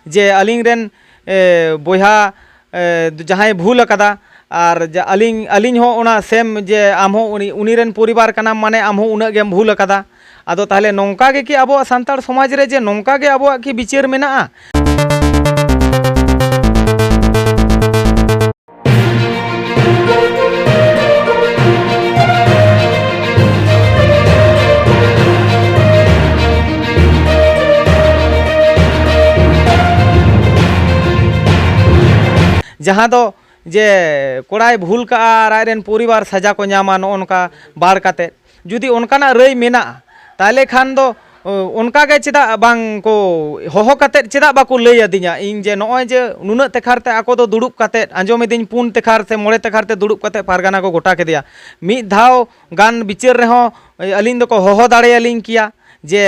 जे अलिंग rain बोहा जहाँ भूल अकादा और अलिंग हो ओना सेम जे आम हो उनी रेन परिवार कनाम माने आम हो उना गेम भूल अकादा आदो ताहले नोंका गे कि आबो सान्ताड़ समाज रे जे नोंका गे आबो की बिचार मेना जहाँ दो जे कोड़ाई भूल का आयरन परिवार सजा को नामा नोनका बाढ़ काते जुदी उनकाना रई मेना ताले खान दो उनका गे चेदा बांग को होहो काते चेदा बाको लई अदिया इन जे नॉय जे नुना तेखारते आको दो दुड़ुब काते आंजोमेदिन पुन तेखार से मोड़े तेखारते दुड़ुब काते पारगाना को गोटा केदिया मिद धाव गान बिचार रहो अलिंग दो को होहो दाड़े अलिंग किया जे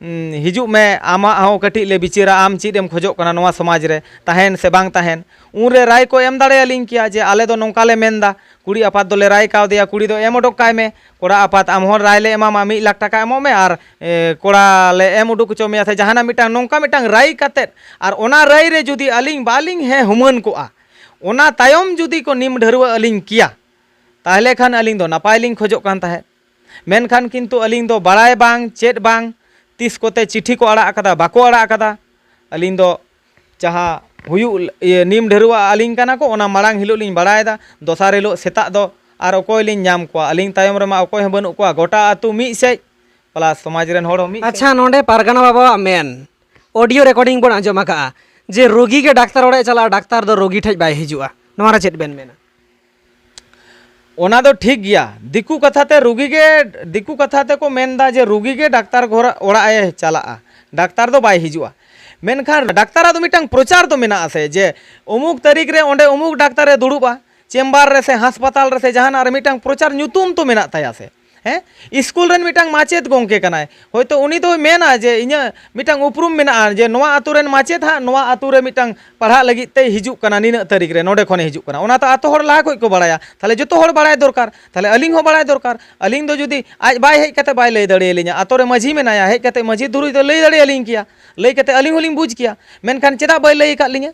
हिजू में आमा हो कटी ले बिचारा आम चीडेम खोजो कना नोवा समाज रे ताहेन से बांग ताहेन उनरे राय को एम दाड़े अलिंग किया जे आले दो नोंकाले मेनदा कुड़ी आपात दोले राय काव दिया कुड़ी दो एम उडुक काय में कोड़ा आपात आम होर राय ले एमामा 1 लाख टाका एमो में और कोड़ा ले एम उडुक चो में जहाना मिटांग नोंका मिटांग राय काते और ओना राय रे जुदी अलिंग बालिंग हे हुमन को आ ओना तायम जुदी को निम ढरुआ अलिंग किया ताहले खान अलिंग दो नापाय लिंग खोजो कान ताहे मेनखान किंतु अलिंग दो बाड़ाय बांग चेट बांग तीस कोते चिट्ठी को आड़ा अकादा बाको आड़ा अकादा अलिंग दो जहाँ हुयु निम ढेरुआ अलिंग काना को ओना माड़ांग हिलो लिंग बाड़ायदा दोसार हिलो सेता दो और अकोय लिंग नाम को अलिंग तायम रेमा अकोय ह बनु को गोटा आतु मी से प्लस समाज रेन होड़ मी अच्छा नोंडे पारगाना बाबा मेन ऑडियो रिकॉर्डिंग बन आंजम आका जे रोगी के डाक्तार ओड़े चला डाक्तार दो रोगी ठेज बाय हिजुआ नोरा रे चेत बेन मेना ओना दो ठीक गया दिकू कथाते रुगी के दिकू कथाते को मेनदा जे रुगी के डाक्तार घोड़ा ओड़ा ए चला डाक्तार दो बाय हिजुआ मेनखान डाक्तार दो मिटांग प्रचार दो मेना आसे जे उमुक तारीख रे ओंडे उमुक डाक्तार रे दुड़ुबा चेम्बर रे से हस्पताल रे से जहाना रे मिटांग प्रचार न्यूतुम तो मेना ताया से हैं स्कूल रेन मिटांग माचेत गोंके कनाय होयतो उनी तो मेना जे इना मिटांग उपरुम मेना जे नोवा आतु रेन माचेत हा नोवा आतु रे मिटांग पढ़ा लगी ते हिजु कना निना तारीख रे नोडे खने हिजु कना ओना तो आतो हर ला को बाड़ाया ताले जतो हर बाड़ाय दरकार ताले अलिंग हो बाड़ाय दरकार अलिंग दो जुदी आज बाय हेज कते बाय लई दड़े लिया आतो रे माझी मेनाया हेज कते माझी दुरुई दो लई दड़े अलिंग किया लई कते अलिंग होलिंग बुझ किया मेनखान चेदा बाय लई का लिया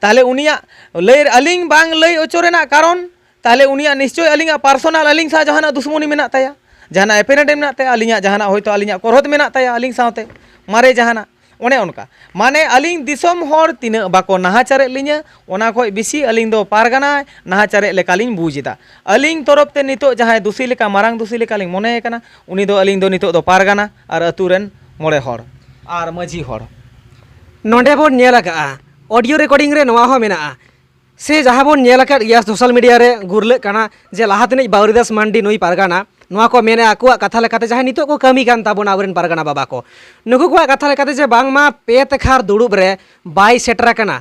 ताले उनिया लई अलिंग बांग लई ओचोरेना कारण ताले उनिया निश्चय अलिंग पर्सनल अलिंग सा जहाना दुश्मनी मेना ताया जहाना एपेरेंट मेना ताया अलिंग जहाना होयतो अलिंग करहत मेना ताया अलिंग सावते मारे जहाना ओने उनका माने अलिंग दिसम हर तीना बाको नाहाचारे लिया ओना खोय बिसी अलिंग दो पारगाना नाहाचारे लेकालिंग बुझदा अलिंग तरफ ते नितो जहाय दुसी लेका मारांग दुसी लेका लिंग मोने कना उनी दो अलिंग दो नितो दो पारगाना और अतु रेन मोड़े हर और माझी हर नोंडे बोन नेला का ऑडियो रिकॉर्डिंग रे नोवा हो मेना से जहाँ बोन नेला का या सोशल मीडिया रे गुरले कना जे लाहातने बावरीदास मांडी नुई पारगाना नोवा को मेने आकुआ कथा लेकाते जहाँ नितो को कमी कान ताबोना आवरेन पारगाना बाबा को नुकु को कथा लेकाते जे बांगमा पे तेखार दुड़ुब रे बाय सेटरा कना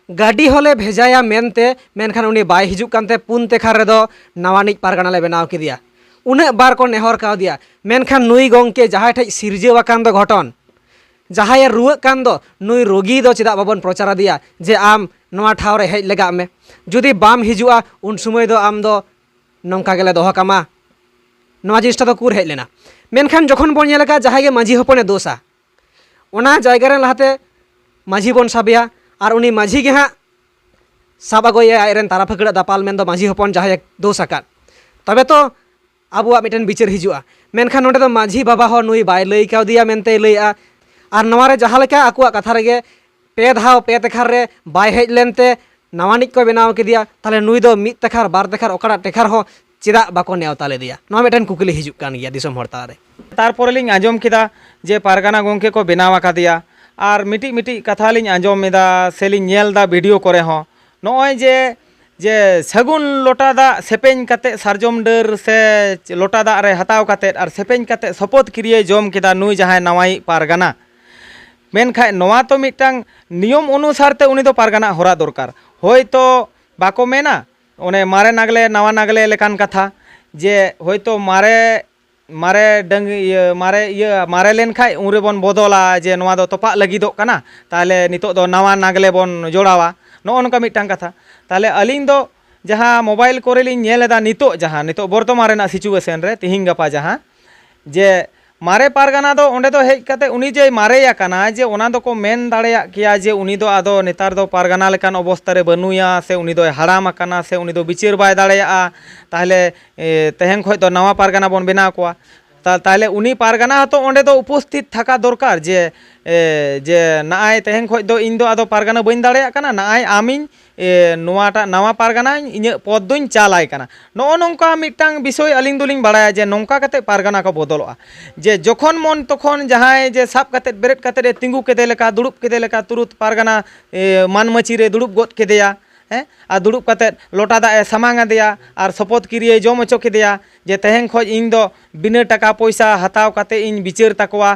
गाड़ी होले भेजाया मेनते मेनखान उनी बाय हिजुक कानते पुन तेखार रे दो नवानिक पारगाना ले बनाव किदिया उन्हें बार को नेहर काव दिया मेनखान नुई गोंके जहाँ ठेज सिरजेवा कान दो घटन जहाँ रुआ कान दो नुई रोगी दो चेदा बाबन प्रचार दिया जे आम नोवा ठाव रे हेज लेगा में जुदी बाम हिजुआ उन समय दो आम दो नौका गेले दोह कामा नोवा जिनिसटा दो कुर हेज लेना मेनखान जखन बोन नेल का जहाँ गे माझी हपने दोसा ओना जायगा रे लहाते माझी बोन साबिया और उनी माझी गे हाँ साब अगोया आयरन तारा फकड़ा दापाल मेन दो माझी हपन जहाँ दोस आकाद तबे तो आबुआ मिटन बिचार हिजुआ मेनखान नोडे दो माझी बाबा हो नुई बाय लई काव दिया मेनते लईआ और नवा रे जहाँ लेका आकुआ कथा रेगे पे धाव पे तेखार रे बाय हेज लेनते नवानिक को बनाव किदिया ताले नुई दो मिद तेखार बार तेखार ओकड़ा टेखार हो चेदा बाको नेवता ले दिया नवा मिटन कुकली हिजुक कान गिया दिसम हर तारे तारपरे लिंग आंजम किदा जे पारगाना गोंके को बनाव आकादिया और मिटी मिटी कथा लिंग आंजम मेदा सेलिंग नेलदा वीडियो करे हो नॉय जे सगुन लोटा दा सेपेñ कते सारजम डर से लोटा दा रे हताव कते और सेपेñ कते सपोत क्रिये जम किदा नुई जहाय नवाई पारगाना मेनखाय नोवा तो मिटांग नियम अनुसार ते उनी दो पारगाना होरा दरकार होयतो बाको मेना ओने मारे नागले नवा नागले लेकान कथा जे होयतो मारे मारे डंग मारे लेन खाय उनरे बन बदला जे नोवा दो तोपा लगिदो कना ताले नितो दो नवा नागले बन जोड़ावा नो नका मिटांग कथा ताले अलिंग दो जहाँ मोबाइल कोरे लिंग नेलेदा नितो जहाँ नितो बर्तमान रेना सिचुएशन रे तिहिंग गपा जहाँ जे मारे पारगाना दो ओंडे दो हेज काते उनी जे मारेया काना जे ओना दो को मेन दाड़ेया किया जे उनी दो आदो नेतार दो पारगाना लेकान अवस्था रे बनुया से उनी दो हाड़ाम आकाना से उनी दो बिचार बाय दाड़ेया ताहले तेहेन खय दो नवा पारगाना बोन बेनाव कोआ ताहले उनी पारगाना तो ओंडे दो उपस्थित थाका दरकार जे जे नाय तेहेन खय दो इन दो आदो पारगाना बइन दाड़ेया काना नाय आमिन नोवाटा नवा पारगाना इन पद दोइन चालाय काना नो नोंका मिटांग विषय अलिंग दुलिंग बाड़ाया जे नोंका काते पारगाना को बदलोआ जे जखन मन तखन जहाय जे साब काते बेरेट काते तिंगु केदे लेका दुड़ुब केदे लेका तुरुत पारगाना मानमची रे दुड़ुब गोद केदेया हैं आ दुड़ुब काते लोटा दाए सामांग आदेया और शपथ क्रिया जम हचो केदेया जे तेहेन खज इन दो बिना टाका पैसा हताव काते इन बिचार ताकोआ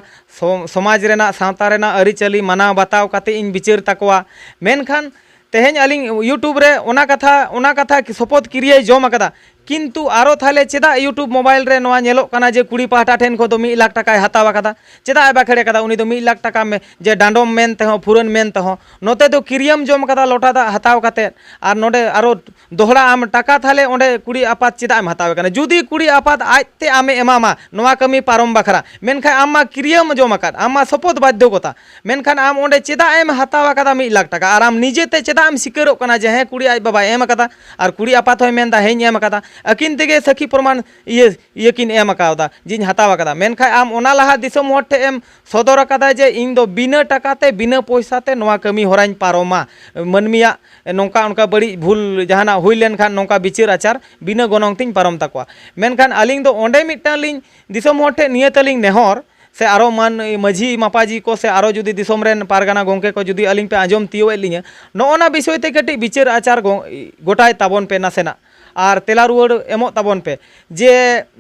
समाज रेना सावता रेना अरिचली मानाव बाताव काते इन बिचार ताकोआ मेनखान तेहेन अलिंग यूट्यूब रे ओना कथा शपथ क्रिया जम आकादा किंतु आरो थाले चेदा यूट्यूब मोबाइल रे नोआ नेलोग काना जे कुड़ी पाहटा ठेन खो दो 1 लाख टाकाय हताव आकादा चेदा ए बाखेड़े कादा उनी दो 1 लाख टाका में जे डांडोम मेन तेहो फुरन मेन तेहो नोते दो क्रियम जम आकादा लोटा दा हताव काते आर नोडे आरो दोहड़ा आम टाका थाले ओंडे कुड़ी आपात चेदा एम हताव काना जुदी कुड़ी आपात आजते आमे एमामा नोआ कमी पारम बाखरा मेनखान आमा क्रियम जम आकाद आमा शपथ बाध्यकता मेनखान आम ओंडे चेदा एम हताव आकादा 1 लाख टाका आर आम निजेते चेदा एम सिकरो काना जे हे कुड़ी आज बाबा एम आकादा आर कुड़ी आपात होय मेनदा हेኝ एम आकादा अकिन तेगे सखी प्रमाण ये किन एम आकादा जिन हताव आकादा मेनखान आम ओना लाहा दिसम होड़ ठे एम सदर आकादा जे इन दो बिना टाकाते बिना पैसाते नोआ कमी होराñ पारोमा मनमिया नोंका उनका बड़ी भूल जहाना हुई लेनखान नोंका बिचार आचार बिना गनोंग तिन पारम ताकोआ मेनखान अलिंग दो ओंडे मिटटां लिंग दिसम होड़ ठे निया तलिंग नेहर से आरो मान माझी मापाजी को से आरो जुदी दिसम रेन पारगाना गोंके को जुदी अलिंग पे आजम तियो लिंग नोना विषय ते कटी बिचार आचार गोटाय ताबन पे नासेना और तेला रुआड़ एमो ताबन पे जे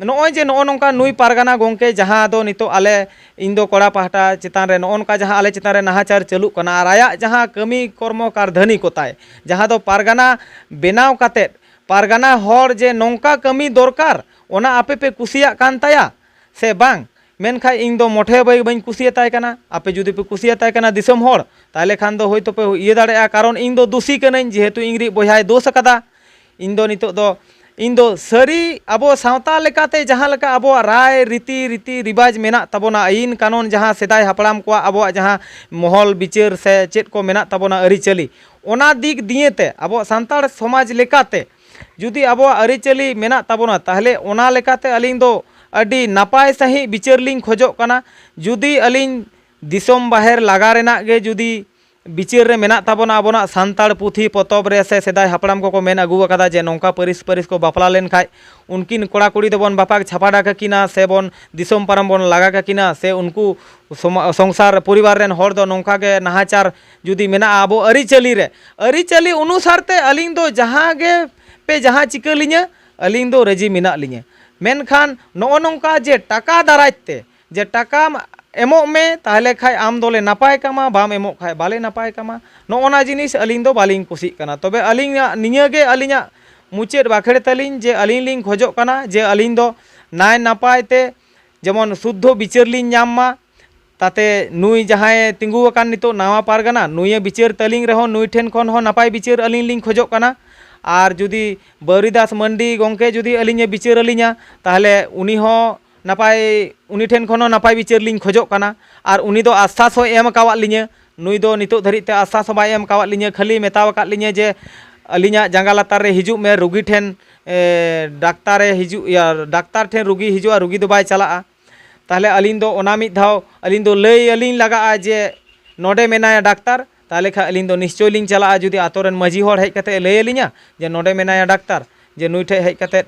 नोय जे नो नोंका नुई पारगाना गोंके जहां दो नितो आले इन दो कोड़ा पाहटा चितान रे नोनका जहां आले चितान रे नाहाचार चलु कना आर आया जहां कमी कर्म कारधनी कोताय जहां दो पारगाना बेनाव काते पारगाना होड़ जे नोंका कमी दरकार ओना आपे पे कुसिया कान ताया से बांग मेनखा इन दो मोठे बई कुसियाताय काना आपे जुदी पे कुसियाताय काना दिसम होड़ ताहले खान दो होयतो पे इये दाड़ेया कारण इन दो दोषी कनाइन जेहेतु इंगरी बयहाय दोष आकादा इन दो नितो दो इन दो सरी अबो सावता लेकाते जहां लेका अबो राय रीति रिवाज मेना तबोना आईन कानून जहां सेदाय हापड़ाम को अबो जहां महल बिचार से चेत को मेना तबोना अरिचली ओना दिक दिएते अबो सांताड़ समाज लेकाते जुदी अबो अरिचली मेना तबोना ताहले ओना लेकाते अलिंग दो अडी नापाय सही बिचार लिंग खोजो काना जुदी अलिंग दिसोम बाहर लागा रेना गे जुदी बिचार रे मेना ताबोना आबोना सांताड़ पुथी पतब रे से सेदाय हापड़ाम को मेन आगू आकादा जे नोंका परिस परिस को बापला लेन खाय उनकिन कोड़ा कुड़ी दोबन बापाक छापाडा काकिना से बोन दिसोम पारम बोन लागा काकिना से उनको संसार परिवार रेन होड़ दो नोंका गे नाहाचार जुदी मेना आबो अरिचली अनुसार ते अलिंग दो जहां गे पे जहां चिका लिᱧᱟ अलिंग दो रजी मेना लिᱧा मेनखान नो नोंका जे टाका दारायते जे टाका एमो में ताहले खाय आम दोले नापाय कामा बाम एमो खाय बाले नापाय कामा नोना जिनिस अलिंग दो बालिंग कुसी काना तबे अलिंग नियागे अलिंगा मुचेद बाखेड़ तलिंग जे अलिंग लिंग खोजो काना जे अलिंग दो नाय नापाय ते जेमन शुद्ध बिचार लिंग ᱧᱟᱢ ताते नुई जहां तिंगु अकान नितो नावा पारगाना नुई बिचार तलिंग रहो नुई ठेन खन हो नापाय बिचार अलिंग लिंग खोजो काना और जुदी बौरीदास मंडी गोंके जुदी अलिंगे बिचार अलिंगा ताहले उनी हो नापाय उनी ठेन खन नापाय बिचार लिंग खोजो काना और उनी दो आश्वास हो एम कावाद लिᱧा नुई दो नितो धरिते आश्वास हो बाय एम कावाद लिᱧा खाली मेताव काद लिᱧा जे अलिंगा जांगा लातार रे हिजुग में रुगी ठेन डाक्तार हिजुग या डाक्तार ठेन रुगी हिजुआ रुगी दो बाय चलाआ ताहले अलिंग दो ओना मिद धाव अलिंग दो लई अलिंग लगा जे नोडे मेनाया डाक्तार ताहले खा अलिंग दो निश्चय लिंग चला जुदी आतोरेन माझी होड़ हेज कते लई अलिंगा जे नोडे मेनाया डाक्तार जे नुई ठे हेज कते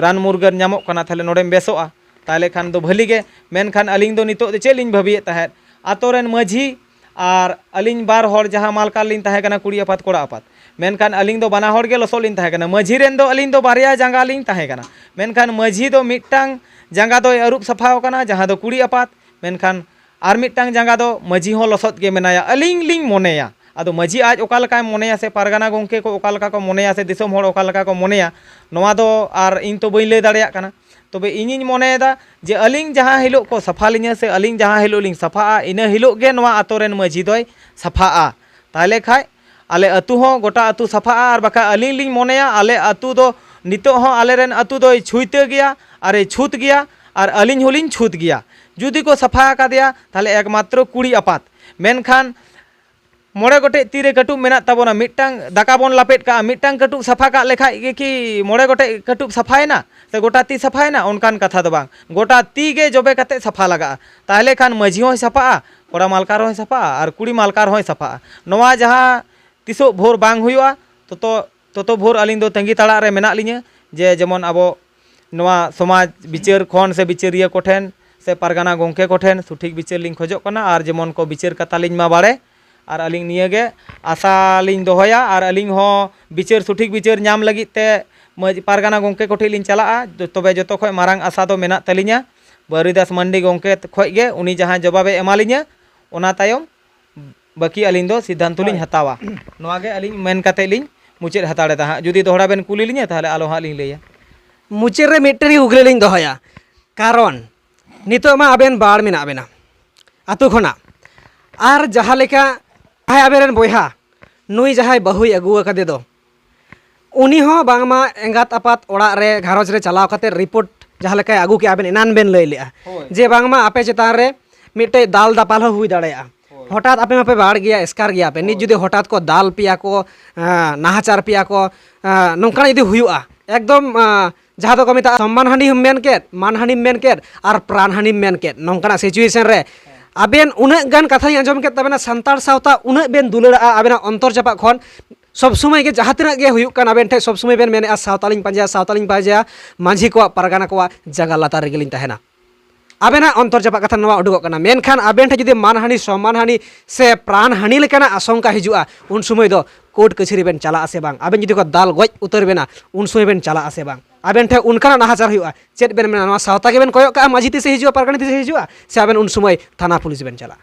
रान मुरगान ᱧᱟᱢᱚᱜ ᱠᱟᱱᱟ ताहले नोडेम बेसोआ ताहले खान दो भली गे मेनखान अलिंग दो नितो दो चेलिंग भाबिये ताहेत आतोरेन माझी और अलिंग बार होड़ जहां मालकार लिंग ताहे कना कुड़ी आपात कोड़ा आपात मेनखान अलिंग दो बाना होड़ गे लसो लिंग ताहे कना माझी रेन दो अलिंग दो बारिया जांगा लिंग ताहे कना मेनखान माझी दो मिटटांग जांगा दो अरुप सफाव कना जहां दो कुड़ी आपात मेनखान आर मिटटांग जांगा दो माझी हो लसत गे मेनाया अलिंग लिंग मोनेया आदो माझी आज ओका लका मोनेया से पारगाना गोंके को ओका लका को मोनेया से दिसोम होड़ ओका लका को मोनेया नोआ दो आर इन तो बई ले दाड़ेया काना तबे इनिñ मोनेदा जे अलिंग जहां हिलो को सफा लिᱧा से अलिंग जहां हिलो लिंग सफा इना हिलो गे नोआ आतोरेन माझी दोय सफा ताहले खाय आले अतु हो गोटा अतु सफा और बाका अलिंग लिंग मोनेया आले अतु दो नितो हो आलेरेन अतु दोय छुइते गया अरे छूत गया और अलिंग होलिंग छूत गया जुदी को सफा आकादेया ताहले एकमात्र कुड़ी आपात मेनखान मोड़े गोटे तीरे कटुब मेना ताबोना मिट्टांग दाका बोन लापेट का मिट्टांग कटुब सफा का लेखा कि मोड़े गोटे कटुब सफायना से गोटा ती सफायना उनकान कथा दो बांग गोटा ती गे जबे कते सफा लगा ताहले खान माझी होय सफा कोड़ा मालकार होय सफा और कुड़ी मालकार होय सफा नोवा जहाँ तिसो भोर बांग हुआ तो भोर अलिंग दो तंगी तड़ा रे मेना लिᱧᱟ जे जेमन अबो नोवा समाज बिचार खन से बिचारिया कोठेन से पारगाना गोंके कोठेन सठिक बिचार लिंग खोजोग कना और जेमन को बिचार कता लिኝ मा बाड़े और अलिंग नियगे आशा लिኝ दोहया और अलिंग हो बिचार सठिक बिचार नाम लगित ते पारगाना गोंके कोठे लिኝ चलाआ तबे जतो खय मारांग आशा दो मेना तलिᱧᱟ बारिदास मंडी गोंके खय गे उनी जहां जवाबे एमा लिᱧᱟ ओना तायम बाकी अलिंग दो सिद्धांत लिኝ हतावा नोवा गे अलिंग मेन कते लिኝ मुचाद हताड़े ता जुदी दोहरा बेन कुली लिᱧा ताहले आलो हां लिኝ लैया मुचाद रे मिट्टन ही उगले लिኝ दोहया कारण नितो मा आबेन बाड़ मेना बेना आतु खना आर जहाँ लेका भाई आबेरन बयहा नुई जहाँ बहुई अगुआ कदे दो उनी हो बांगमा एंगात आपात ओड़ा रे घारोज रे चलाव कते रिपोर्ट जहाँ लेका अगु के आबेन एनान बेन लई लेआ जे बांगमा आपे चेतान रे मिट्टे दाल दापाल हो हुई दाड़ेया हठात आपे मापे बाड़ गया एस्कार गया पे निज जुदी हठात को दाल पिया को नाहाचार पिया को नौका जुदी हुआ एकदम जहाँ दो को मेता सम्मान हानि मेन केद मान हानि मेन केद और प्राण हानि मेन केद नौका सिचुएशन रे आबेन उन्ना गान कथा आंजम केद तबेना संतार सावता उन्ना बेन दुलड़ा आबेना अंतर जापाक खन सब समय के जहाँ तिना गे हुयुक कान आबेन ठे सब समय बेन मेने सावतालिंग पांजाया माझी को पारगाना को जगह लातार रेगेलिंग तहेना आबेना अंतर जापाक कथा नवा उडुगोग काना मेनखान आबेन ठे जुदी मानहानि सम्मान हानि से प्राण हानि लेकाना आशंका हिजुआ उन समय दो कोर्ट कचहरी बेन चला आसे बांग आबेन जुदी को दाल गज उतर बेना उन समय बेन चला आसे बांग आबेन ठे उनकाना नाहाचार हुआ चेद बेन मेना नवा सावता के बेन कोयक का माझी तिसे हिजुआ पारगाना तिसे हिजुआ से आबेन उन समय थाना पुलिस बेन चला